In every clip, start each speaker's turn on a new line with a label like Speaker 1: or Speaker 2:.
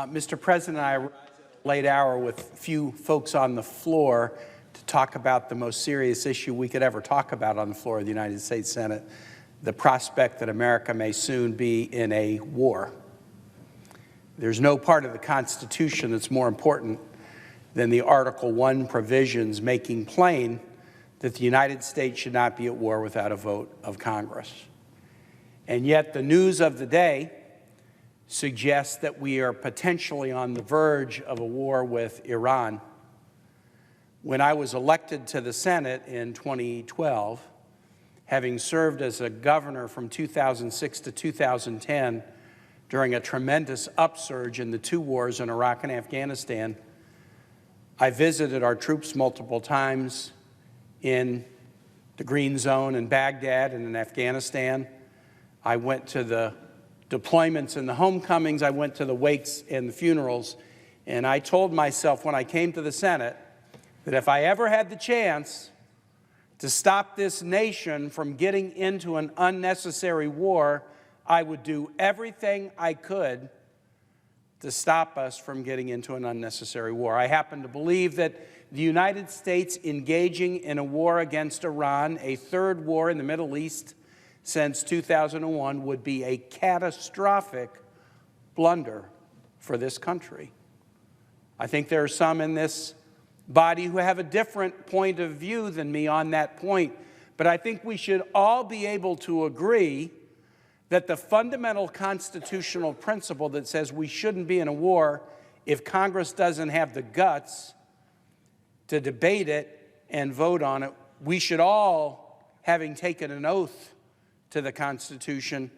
Speaker 1: Mr. President, I arrived at a late hour with few folks on the floor to talk about the most serious issue we could ever talk about on the floor of the United States Senate, the prospect that America may soon be in a war. There's no part of the Constitution that's more important than the Article 1 provisions making plain that the United States should not be at war without a vote of Congress. And yet the news of the day suggests that we are potentially on the verge of a war with Iran. When I was elected to the Senate in 2012, having served as a governor from 2006 to 2010 during a tremendous upsurge in the two wars in Iraq and Afghanistan, I visited our troops multiple times in the Green Zone in Baghdad and in Afghanistan. I went to the deployments and the homecomings. I went to the wakes and the funerals. And I told myself when I came to the Senate that if I ever had the chance to stop this nation from getting into an unnecessary war, I would do everything I could to stop us from getting into an unnecessary war. I happen to believe that the United States engaging in a war against Iran, a third war in the Middle East since 2001, would be a catastrophic blunder for this country. I think there are some in this body who have a different point of view than me on that point, but I think we should all be able to agree that the fundamental constitutional principle that says we shouldn't be in a war if Congress doesn't have the guts to debate it and vote on it, we should all, having taken an oath to the Constitution,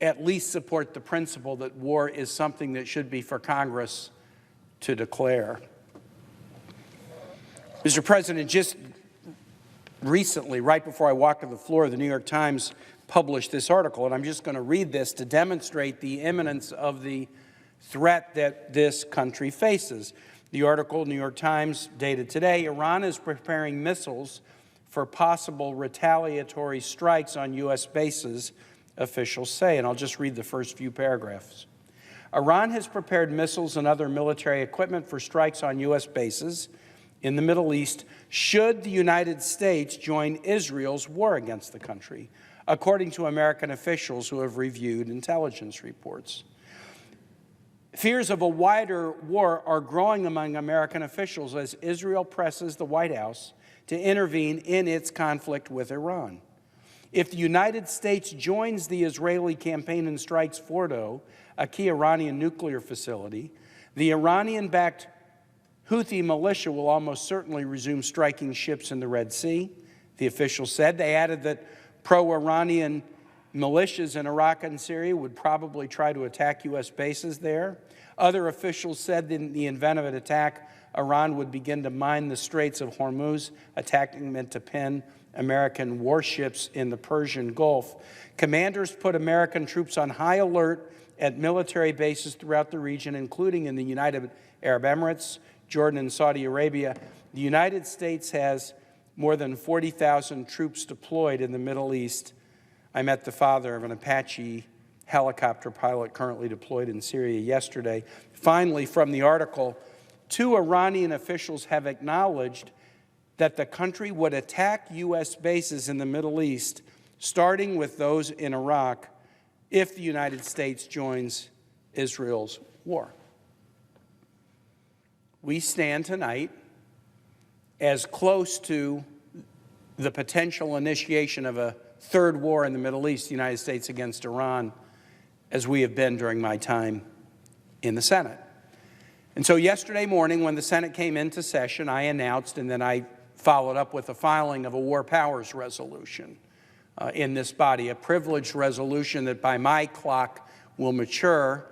Speaker 1: at least support the principle that war is something that should be for Congress to declare. Mr. President, just recently, right before I walked to the floor, the New York Times published this article, and I'm just going to read this to demonstrate the imminence of the threat that this country faces. The article, New York Times, dated today, Iran is preparing missiles for possible retaliatory strikes on U.S. bases, officials say. And I'll just read the first few paragraphs. Iran has prepared missiles and other military equipment for strikes on U.S. bases in the Middle East should the United States join Israel's war against the country, according to American officials who have reviewed intelligence reports. Fears of a wider war are growing among American officials as Israel presses the White House to intervene in its conflict with Iran. If the United States joins the Israeli campaign and strikes Fordo, a key Iranian nuclear facility, the Iranian-backed Houthi militia will almost certainly resume striking ships in the Red Sea, the officials said. They added that pro-Iranian militias in Iraq and Syria would probably try to attack U.S. bases there. Other officials said that in the event of an attack, Iran would begin to mine the Straits of Hormuz, attacking meant to pin American warships in the Persian Gulf. Commanders put American troops on high alert at military bases throughout the region, including in the United Arab Emirates, Jordan, and Saudi Arabia. The United States has more than 40,000 troops deployed in the Middle East. I met the father of an Apache helicopter pilot currently deployed in Syria yesterday. Finally, from the article, 2 Iranian officials have acknowledged that the country would attack U.S. bases in the Middle East, starting with those in Iraq, if the United States joins Israel's war. We stand tonight as close to the potential initiation of a third war in the Middle East, the United States against Iran, as we have been during my time in the Senate. And so yesterday morning, when the Senate came into session, I announced, and then I followed up with the filing of a war powers resolution in this body, a privileged resolution that by my clock will mature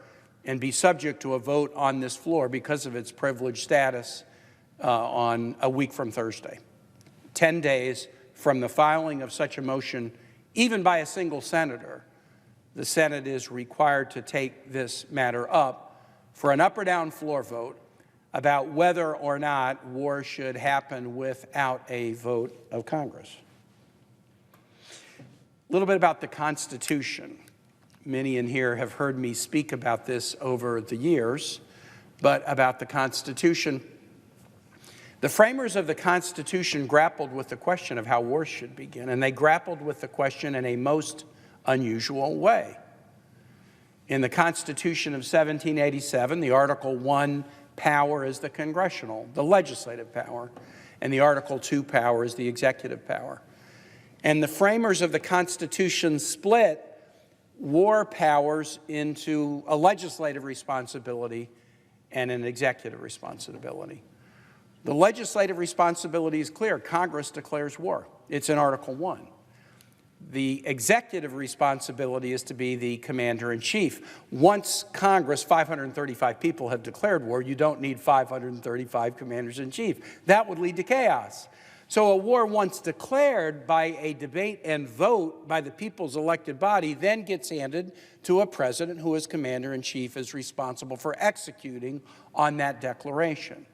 Speaker 1: and be subject to a vote on this floor because of its privileged status on a week from Thursday. 10 days from the filing of such a motion, even by a single senator, the Senate is required to take this matter up for an up or down floor vote about whether or not war should happen without a vote of Congress. A little bit about the Constitution. Many in here have heard me speak about this over the years, but about the Constitution. The framers of the Constitution grappled with the question of how wars should begin, and they grappled with the question in a most unusual way. In the Constitution of 1787, the Article I power is the congressional, the legislative power, and the Article II power is the executive power. And the framers of the Constitution split war powers into a legislative responsibility and an executive responsibility. The legislative responsibility is clear. Congress declares war. It's in Article I. The executive responsibility is to be the commander-in-chief. Once Congress, 535 people, have declared war, you don't need 535 commanders-in-chief. That would lead to chaos. So a war once declared by a debate and vote by the people's elected body then gets handed to a president who, as commander-in-chief, is responsible for executing on that declaration.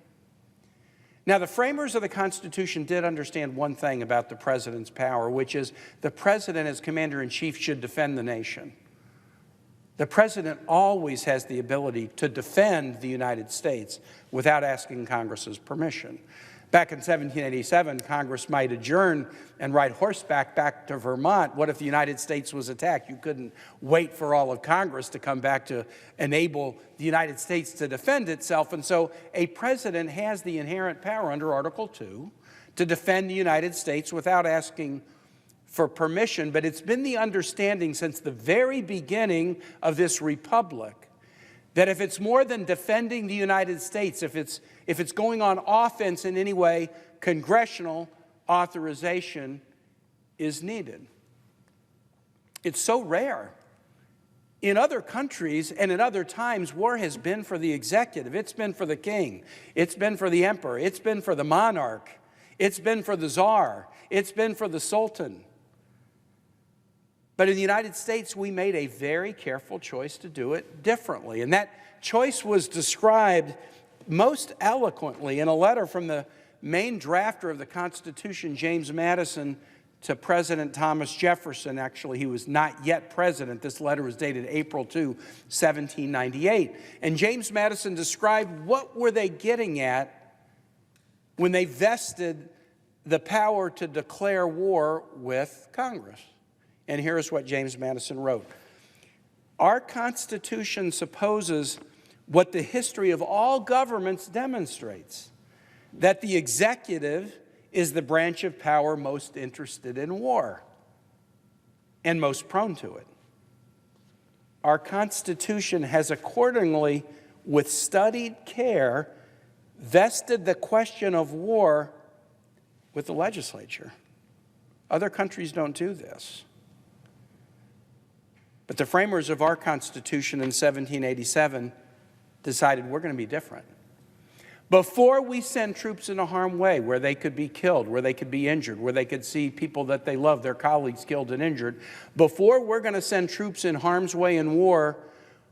Speaker 1: Now, the framers of the Constitution did understand one thing about the president's power, which is the president, as commander-in-chief, should defend the nation. The president always has the ability to defend the United States without asking Congress's permission. Back in 1787, Congress might adjourn and ride horseback back to Vermont. What if the United States was attacked? You couldn't wait for all of Congress to come back to enable the United States to defend itself. And so a president has the inherent power under Article II to defend the United States without asking for permission. But it's been the understanding since the very beginning of this republic that if it's more than defending the United States, if it's going on offense in any way, congressional authorization is needed. It's so rare. In other countries and in other times, war has been for the executive. It's been for the king. It's been for the emperor. It's been for the monarch. It's been for the czar. It's been for the sultan. But in the United States, we made a very careful choice to do it differently. And that choice was described most eloquently in a letter from the main drafter of the Constitution, James Madison, to President Thomas Jefferson. Actually, he was not yet president. This letter was dated April 2, 1798. And James Madison described what were they getting at when they vested the power to declare war with Congress. And here's what James Madison wrote. Our Constitution supposes what the history of all governments demonstrates, that the executive is the branch of power most interested in war and most prone to it. Our Constitution has accordingly, with studied care, vested the question of war with the legislature. Other countries don't do this. But the framers of our Constitution in 1787 decided we're going to be different. Before we send troops into harm's way, where they could be killed, where they could be injured, where they could see people that they love, their colleagues, killed and injured, before we're going to send troops in harm's way in war,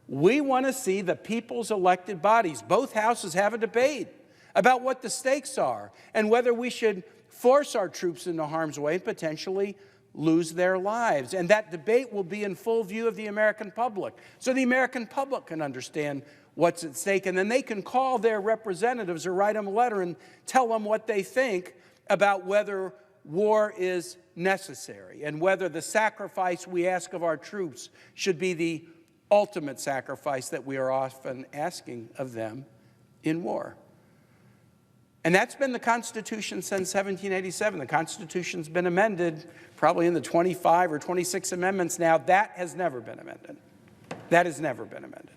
Speaker 1: we want to see the people's elected bodies. Both houses have a debate about what the stakes are and whether we should force our troops into harm's way and potentially lose their lives. And that debate will be in full view of the American public, so the American public can understand what's at stake, and then they can call their representatives or write them a letter and tell them what they think about whether war is necessary and whether the sacrifice we ask of our troops should be the ultimate sacrifice that we are often asking of them in war. And that's been the Constitution since 1787. The Constitution's been amended probably in the 25 or 26 amendments now. That has never been amended. That has never been amended.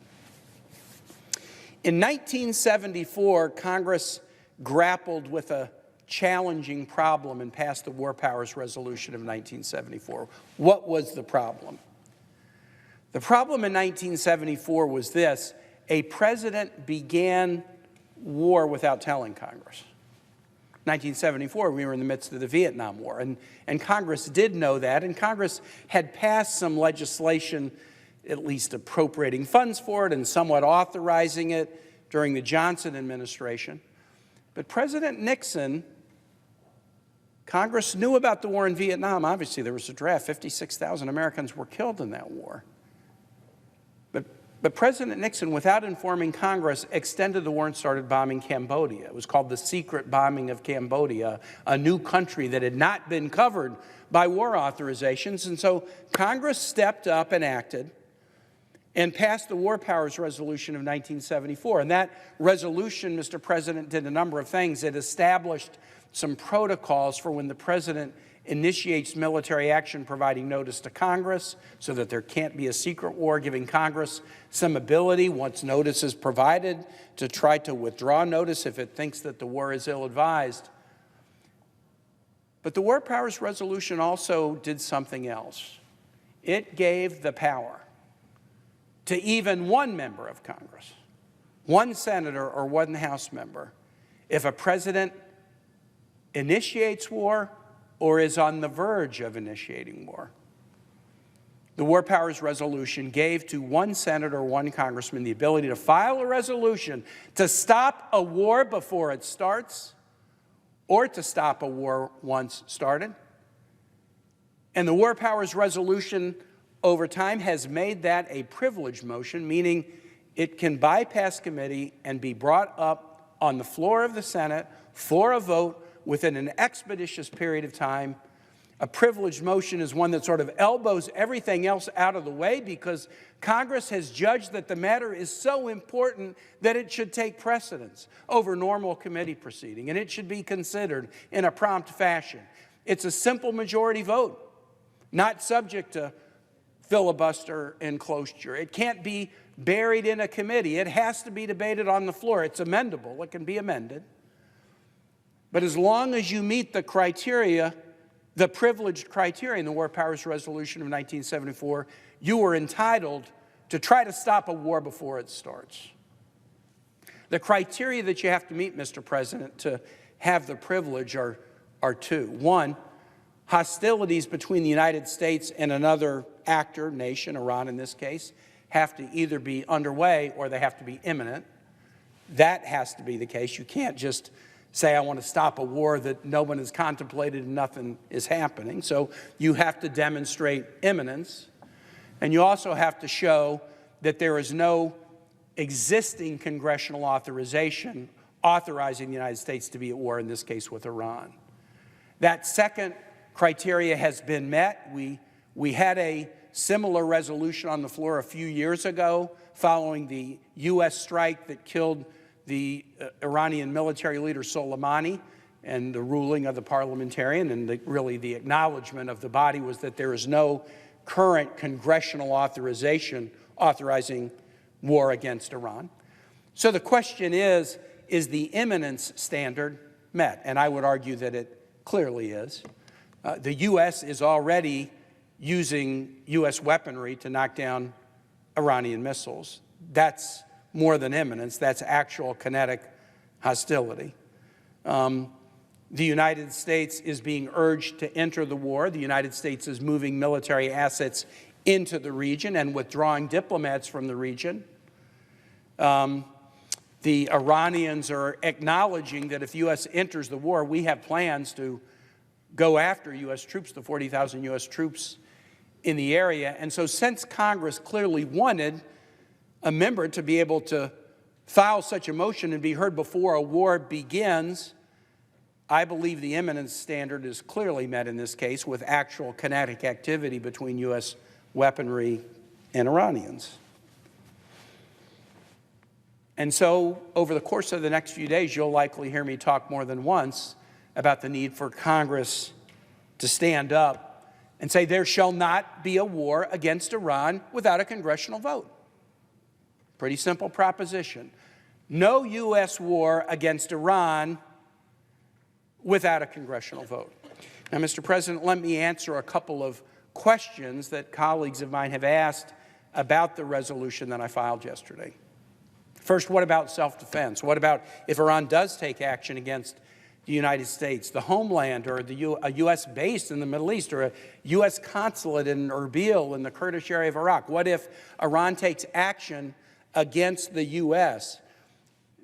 Speaker 1: In 1974, Congress grappled with a challenging problem and passed the War Powers Resolution of 1974. What was the problem? The problem in 1974 was this: a president began war without telling Congress. 1974, we were in the midst of the Vietnam War, and Congress did know that, and Congress had passed some legislation at least appropriating funds for it and somewhat authorizing it during the Johnson administration. But President Nixon, Congress knew about the war in Vietnam. Obviously, there was a draft. 56,000 Americans were killed in that war. But President Nixon, without informing Congress, extended the war and started bombing Cambodia. It was called the secret bombing of Cambodia, a new country that had not been covered by war authorizations. And so Congress stepped up and acted and passed the War Powers Resolution of 1974. And that resolution, Mr. President, did a number of things. It established some protocols for when the president initiates military action, providing notice to Congress so that there can't be a secret war, giving Congress some ability, once notice is provided, to try to withdraw notice if it thinks that the war is ill-advised. But the War Powers Resolution also did something else. It gave the power to even one member of Congress, one senator or one House member, if a president initiates war or is on the verge of initiating war. The War Powers Resolution gave to one senator or one congressman the ability to file a resolution to stop a war before it starts or to stop a war once started. And the War Powers Resolution over time has made that a privilege motion, meaning it can bypass committee and be brought up on the floor of the Senate for a vote within an expeditious period of time. A privileged motion is one that sort of elbows everything else out of the way because Congress has judged that the matter is so important that it should take precedence over normal committee proceeding, and it should be considered in a prompt fashion. It's a simple majority vote, not subject to filibuster and cloture. It can't be buried in a committee. It has to be debated on the floor. It's amendable. It can be amended. But as long as you meet the criteria, the privileged criteria in the War Powers Resolution of 1974, you are entitled to try to stop a war before it starts. The criteria that you have to meet, Mr. President, to have the privilege are two. One, hostilities between the United States and another actor, nation, Iran in this case, have to either be underway or they have to be imminent. That has to be the case. You can't just say, I want to stop a war that no one has contemplated and nothing is happening. So you have to demonstrate imminence. And you also have to show that there is no existing congressional authorization authorizing the United States to be at war, in this case with Iran. That second criteria has been met. We had a similar resolution on the floor a few years ago following the U.S. strike that killed the Iranian military leader Soleimani, and the ruling of the parliamentarian and really the acknowledgement of the body was that there is no current congressional authorization authorizing war against Iran. So the question is the imminence standard met? And I would argue that it clearly is. The U.S. is already using U.S. weaponry to knock down Iranian missiles. That's more than imminence, that's actual kinetic hostility. The United States is being urged to enter the war. The United States is moving military assets into the region and withdrawing diplomats from the region. The Iranians are acknowledging that if the U.S. enters the war, we have plans to go after U.S. troops, the 40,000 U.S. troops in the area. And so since Congress clearly wanted a member to be able to file such a motion and be heard before a war begins, I believe the imminence standard is clearly met in this case with actual kinetic activity between U.S. weaponry and Iranians. And so over the course of the next few days, you'll likely hear me talk more than once about the need for Congress to stand up and say there shall not be a war against Iran without a congressional vote. Pretty simple proposition. No U.S. war against Iran without a congressional vote. Now, Mr. President, let me answer a couple of questions that colleagues of mine have asked about the resolution that I filed yesterday. First, what about self-defense? What about if Iran does take action against the United States, the homeland, or a U.S. base in the Middle East, or a U.S. consulate in Erbil in the Kurdish area of Iraq? What if Iran takes action against the U.S.?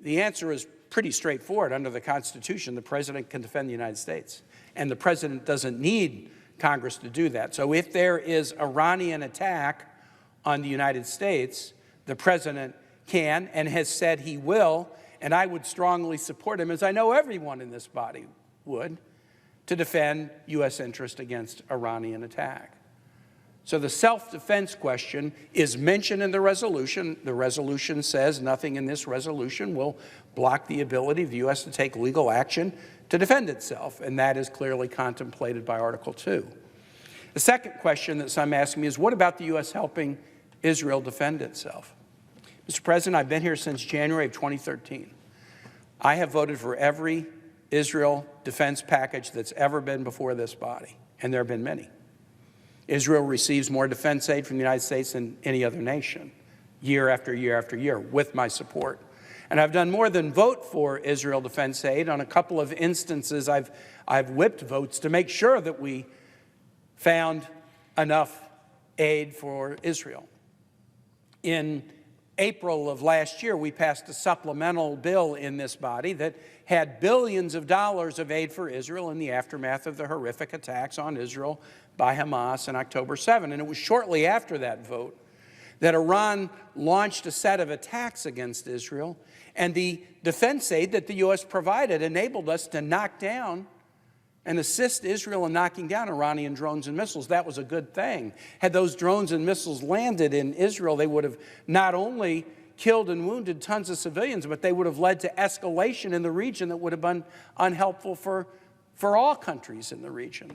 Speaker 1: The answer is pretty straightforward. Under the Constitution, the president can defend the United States, and the president doesn't need Congress to do that. So if there is Iranian attack on the United States, the president can and has said he will, and I would strongly support him, as I know everyone in this body would, to defend U.S. interest against Iranian attack. So the self-defense question is mentioned in the resolution. The resolution says nothing in this resolution will block the ability of the U.S. to take legal action to defend itself, and that is clearly contemplated by Article 2. The second question that some ask me is, what about the U.S. helping Israel defend itself? Mr. President, I've been here since January of 2013. I have voted for every Israel defense package that's ever been before this body, and there have been many. Israel receives more defense aid from the United States than any other nation, year after year after year, with my support. And I've done more than vote for Israel defense aid. On a couple of instances, I've whipped votes to make sure that we found enough aid for Israel. In April of last year, we passed a supplemental bill in this body that had billions of dollars of aid for Israel in the aftermath of the horrific attacks on Israel by Hamas on October 7. And it was shortly after that vote that Iran launched a set of attacks against Israel, and the defense aid that the U.S. provided enabled us to knock down and assist Israel in knocking down Iranian drones and missiles. That was a good thing. Had those drones and missiles landed in Israel, they would have not only killed and wounded tons of civilians, but they would have led to escalation in the region that would have been unhelpful for all countries in the region.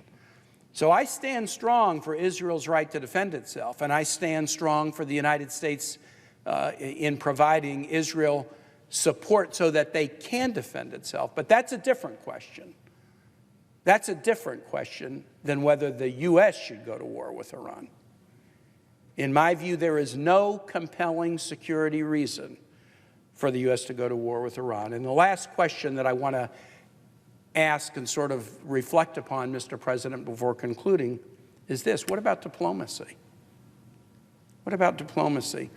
Speaker 1: So I stand strong for Israel's right to defend itself, and I stand strong for the United States in providing Israel support so that they can defend itself. But that's a different question. That's a different question than whether the U.S. should go to war with Iran. In my view, there is no compelling security reason for the U.S. to go to war with Iran. And the last question that I want to ask and sort of reflect upon, Mr. President, before concluding is this: what about diplomacy? What about diplomacy?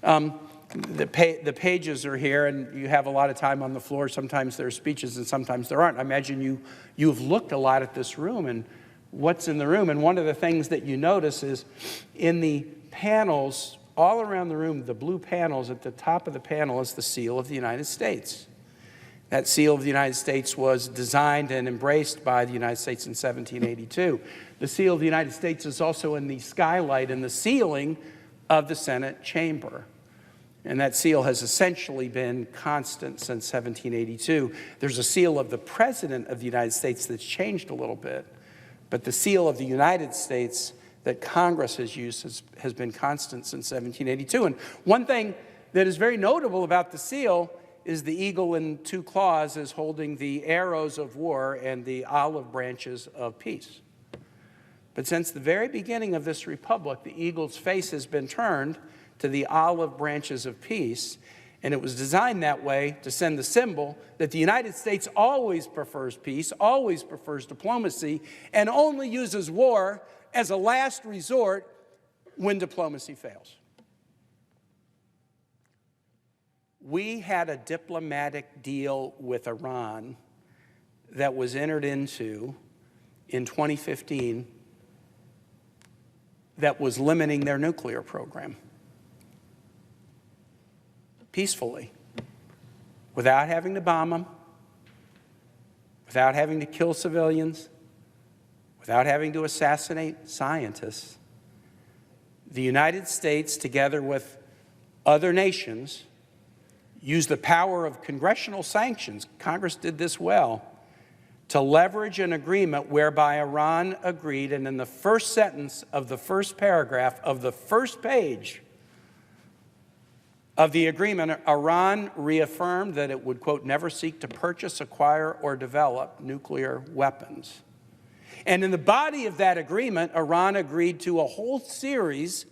Speaker 1: The pages are here, and you have a lot of time on the floor. Sometimes there are speeches and sometimes there aren't. I imagine you've looked a lot at this room and what's in the room. And one of the things that you notice is in the panels all around the room, the blue panels, at the top of the panel is the seal of the United States. That seal of the United States was designed and embraced by the United States in 1782. The seal of the United States is also in the skylight in the ceiling of the Senate chamber. And that seal has essentially been constant since 1782. There's a seal of the President of the United States that's changed a little bit, but the seal of the United States that Congress has used has been constant since 1782. And one thing that is very notable about the seal is the eagle in two claws is holding the arrows of war and the olive branches of peace. But since the very beginning of this republic, the eagle's face has been turned to the olive branches of peace, and it was designed that way to send the symbol that the United States always prefers peace, always prefers diplomacy, and only uses war as a last resort when diplomacy fails. We had a diplomatic deal with Iran that was entered into in 2015 that was limiting their nuclear program. Peacefully, without having to bomb them, without having to kill civilians, without having to assassinate scientists. The United States, together with other nations, used the power of congressional sanctions, Congress did this well, to leverage an agreement whereby Iran agreed, and in the first sentence of the first paragraph of the first page of the agreement, Iran reaffirmed that it would, quote, never seek to purchase, acquire, or develop nuclear weapons. And in the body of that agreement, Iran agreed to a whole series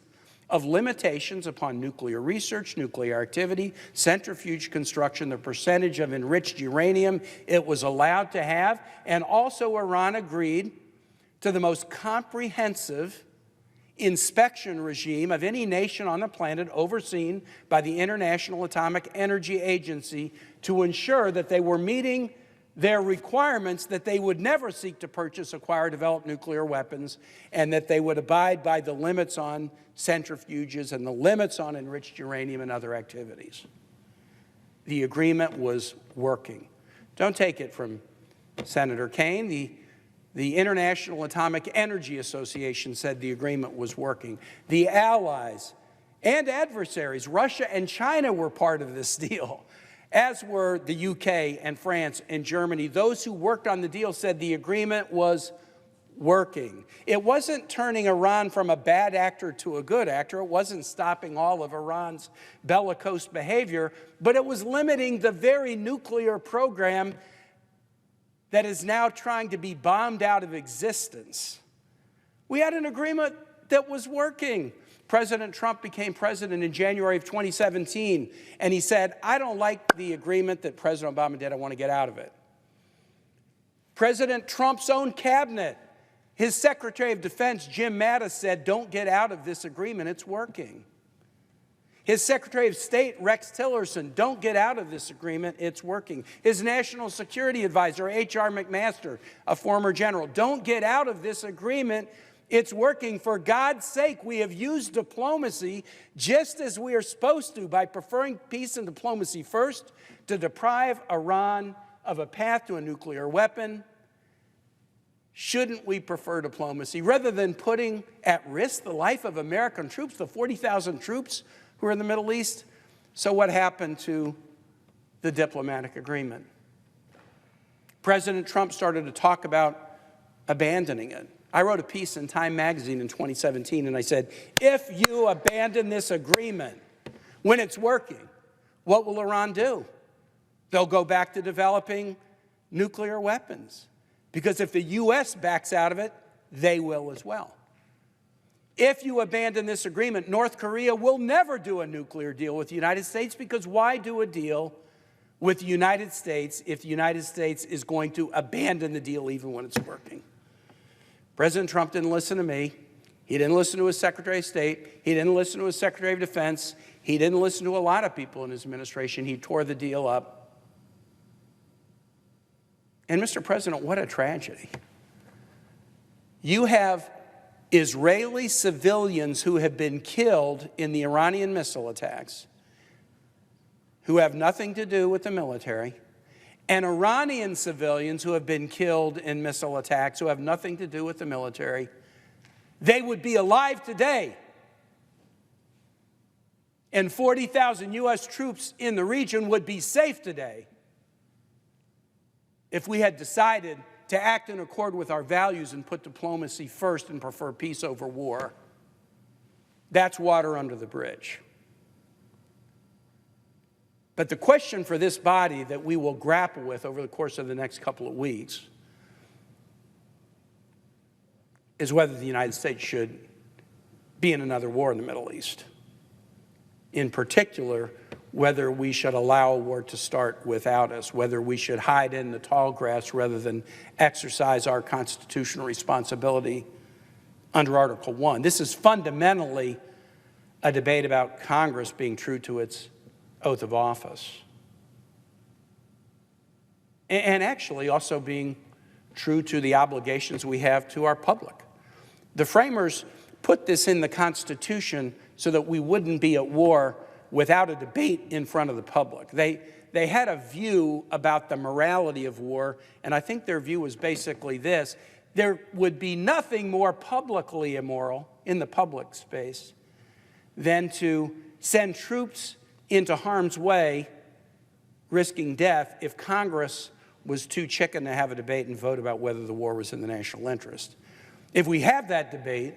Speaker 1: of limitations upon nuclear research, nuclear activity, centrifuge construction, the percentage of enriched uranium it was allowed to have, and also Iran agreed to the most comprehensive inspection regime of any nation on the planet overseen by the International Atomic Energy Agency to ensure that they were meeting their requirements that they would never seek to purchase, acquire, develop nuclear weapons, and that they would abide by the limits on centrifuges and the limits on enriched uranium and other activities. The agreement was working. Don't take it from Senator Kaine. The International Atomic Energy Association said the agreement was working. The allies and adversaries, Russia and China, were part of this deal, as were the UK and France and Germany. Those who worked on the deal said the agreement was working. It wasn't turning Iran from a bad actor to a good actor. It wasn't stopping all of Iran's bellicose behavior, but it was limiting the very nuclear program that is now trying to be bombed out of existence. We had an agreement that was working. President Trump became president in January of 2017, and he said, I don't like the agreement that President Obama did. I want to get out of it. President Trump's own cabinet, his Secretary of Defense, Jim Mattis, said, don't get out of this agreement. It's working. His Secretary of State, Rex Tillerson, don't get out of this agreement. It's working. His National Security Advisor, H.R. McMaster, a former general, don't get out of this agreement. It's working. For God's sake, we have used diplomacy just as we are supposed to, by preferring peace and diplomacy first to deprive Iran of a path to a nuclear weapon. Shouldn't we prefer diplomacy rather than putting at risk the life of American troops, the 40,000 troops who are in the Middle East? So what happened to the diplomatic agreement? President Trump started to talk about abandoning it. I wrote a piece in Time magazine in 2017, and I said, if you abandon this agreement when it's working, what will Iran do? They'll go back to developing nuclear weapons, because if the U.S. backs out of it, they will as well. If you abandon this agreement, North Korea will never do a nuclear deal with the United States, because why do a deal with the United States if the United States is going to abandon the deal even when it's working? President Trump didn't listen to me. He didn't listen to his Secretary of State. He didn't listen to his Secretary of Defense. He didn't listen to a lot of people in his administration. He tore the deal up. And Mr. President, what a tragedy. You have Israeli civilians who have been killed in the Iranian missile attacks, who have nothing to do with the military, and Iranian civilians who have been killed in missile attacks who have nothing to do with the military. They would be alive today. And 40,000 U.S. troops in the region would be safe today if we had decided to act in accord with our values and put diplomacy first and prefer peace over war. That's water under the bridge. But the question for this body that we will grapple with over the course of the next couple of weeks is whether the United States should be in another war in the Middle East. In particular, whether we should allow a war to start without us, whether we should hide in the tall grass rather than exercise our constitutional responsibility under Article 1. This is fundamentally a debate about Congress being true to its oath of office, and actually also being true to the obligations we have to our public. The framers put this in the Constitution so that we wouldn't be at war without a debate in front of the public. They had a view about the morality of war, and I think their view was basically this: there would be nothing more publicly immoral in the public space than to send troops into harm's way, risking death, if Congress was too chicken to have a debate and vote about whether the war was in the national interest. If we have that debate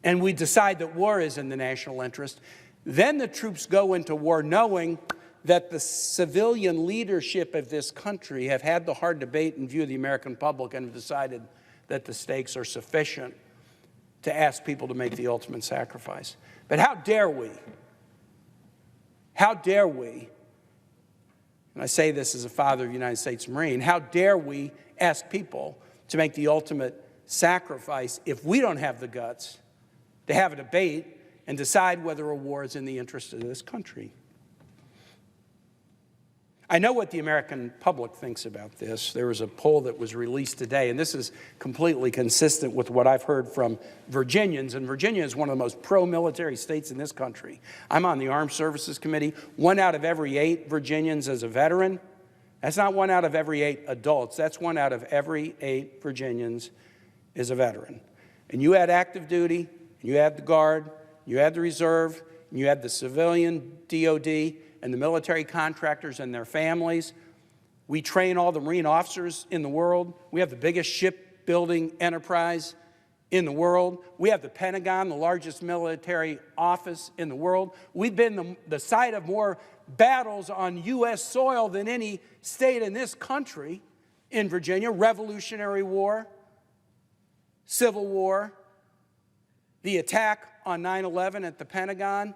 Speaker 1: and we decide that war is in the national interest, then the troops go into war knowing that the civilian leadership of this country have had the hard debate in view of the American public and have decided that the stakes are sufficient to ask people to make the ultimate sacrifice. But how dare we? How dare we, and I say this as a father of a United States Marine, how dare we ask people to make the ultimate sacrifice if we don't have the guts to have a debate and decide whether a war is in the interest of this country? I know what the American public thinks about this. There was a poll that was released today, and this is completely consistent with what I've heard from Virginians, and Virginia is one of the most pro-military states in this country. I'm on the Armed Services Committee. 1 out of every 8 Virginians is a veteran. That's not 1 out of every 8 adults. That's 1 out of every 8 Virginians is a veteran. And you add active duty, and you add the Guard, you add the Reserve, and you add the civilian DOD, and the military contractors and their families. We train all the Marine officers in the world. We have the biggest shipbuilding enterprise in the world. We have the Pentagon, the largest military office in the world. We've been the site of more battles on U.S. soil than any state in this country in Virginia. Revolutionary War, Civil War, the attack on 9/11 at the Pentagon.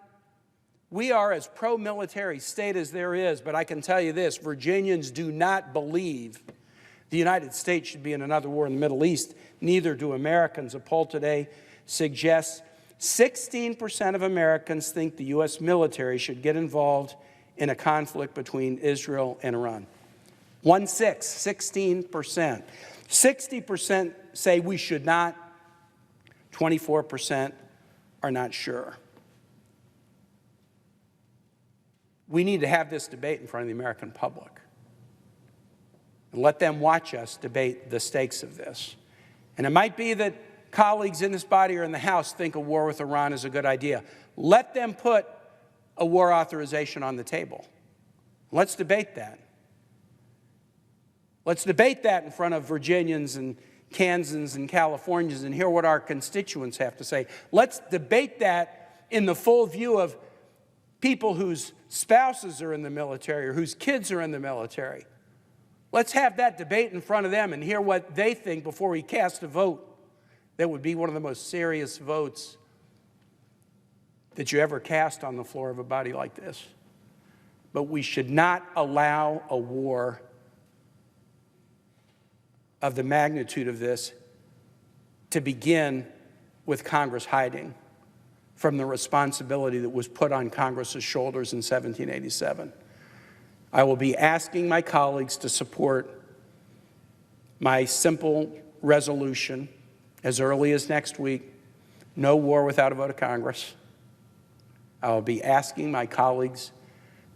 Speaker 1: We are as pro-military state as there is, but I can tell you this, Virginians do not believe the United States should be in another war in the Middle East. Neither do Americans. A poll today suggests 16% of Americans think the U.S. military should get involved in a conflict between Israel and Iran. 16%. 60% say we should not. 24% are not sure. We need to have this debate in front of the American public and let them watch us debate the stakes of this. And it might be that colleagues in this body or in the House think a war with Iran is a good idea. Let them put a war authorization on the table. Let's debate that. Let's debate that in front of Virginians and Kansans and Californians and hear what our constituents have to say. Let's debate that in the full view of people whose spouses are in the military or whose kids are in the military. Let's have that debate in front of them and hear what they think before we cast a vote that would be one of the most serious votes that you ever cast on the floor of a body like this. But we should not allow a war of the magnitude of this to begin with Congress hiding from the responsibility that was put on Congress's shoulders in 1787. I will be asking my colleagues to support my simple resolution as early as next week, no war without a vote of Congress. I will be asking my colleagues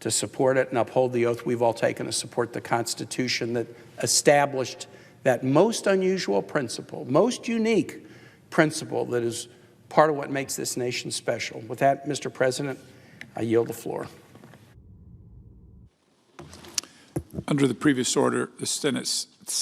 Speaker 1: to support it and uphold the oath we've all taken to support the Constitution that established that most unusual principle, most unique principle that is part of what makes this nation special. With that, Mr. President, I yield the floor.
Speaker 2: Under the previous order, the Senate's